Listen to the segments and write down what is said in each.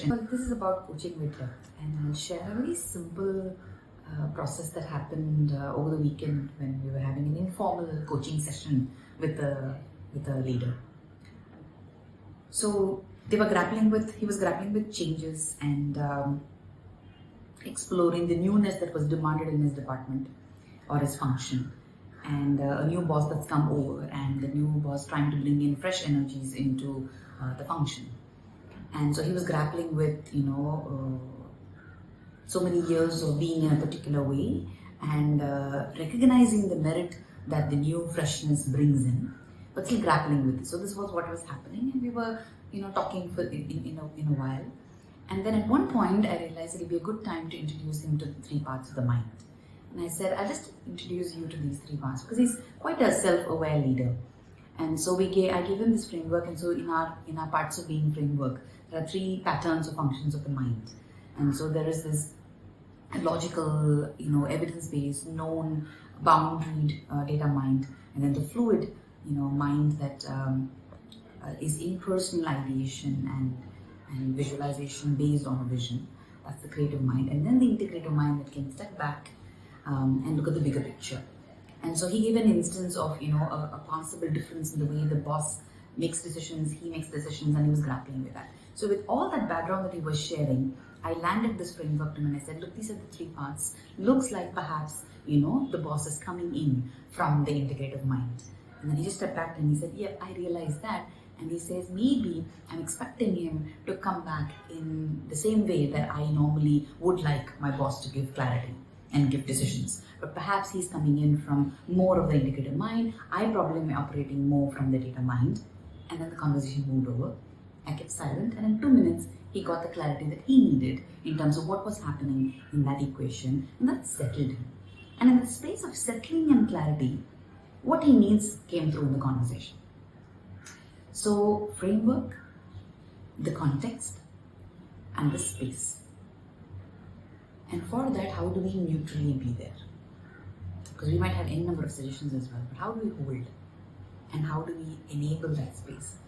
Well, this is about coaching with depth, and I'll share a very simple process that happened over the weekend when we were having an informal coaching session with a leader. So he was grappling with changes and exploring the newness that was demanded in his department or his function, and a new boss that's come over, and the new boss trying to bring in fresh energies into the function. And so he was grappling with, so many years of being in a particular way and recognizing the merit that the new freshness brings in, but still grappling with it. So this was what was happening, and we were, talking for in a while. And then at one point, I realized it'll be a good time to introduce him to the three parts of the mind. And I said, I'll just introduce you to these three parts because he's quite a self-aware leader. And so I gave him this framework, and so in our parts of being framework, there are three patterns or functions of the mind. And so there is this logical, evidence-based, known, boundaried data mind, and then the fluid, mind that is impersonal ideation and visualization based on a vision. That's the creative mind. And then the integrative mind that can step back and look at the bigger picture. And so he gave an instance of, a possible difference in the way the boss makes decisions, he makes decisions, and he was grappling with that. So with all that background that he was sharing, I landed this framework to him and I said, look, these are the three parts. Looks like perhaps, the boss is coming in from the integrative mind. And then he just stepped back and he said, yeah, I realized that. And he says, maybe I'm expecting him to come back in the same way that I normally would like my boss to give clarity and give decisions. But perhaps he's coming in from more of the integrative mind. I probably am operating more from the data mind. And then the conversation moved over. I kept silent, and in 2 minutes, he got the clarity that he needed in terms of what was happening in that equation, and that settled him. And in the space of settling and clarity, what he needs came through in the conversation. So, framework, the context, and the space. And for that, how do we neutrally be there? Because we might have any number of suggestions as well, but how do we hold? And how do we enable that space?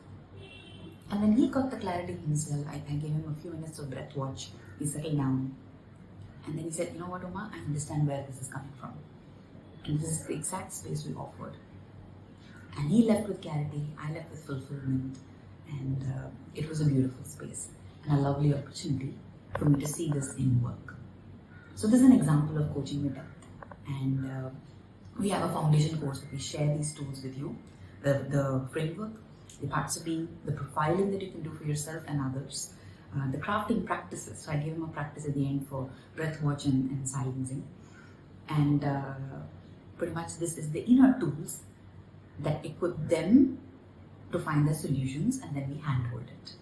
And when he got the clarity himself, I gave him a few minutes of breath watch. He settled down. And then he said, you know what, Uma, I understand where this is coming from. And this is the exact space we offered. And he left with clarity, I left with fulfillment. And it was a beautiful space and a lovely opportunity for me to see this in work. So this is an example of coaching with depth. And we have a foundation course where we share these tools with you. The framework, the parts of being, the profiling that you can do for yourself and others, the crafting practices. So I gave him a practice at the end for breath watch and silencing. And pretty much this is the inner tools that equip them to find the solutions, and then we handhold it.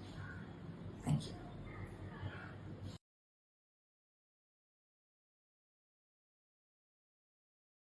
Thank you.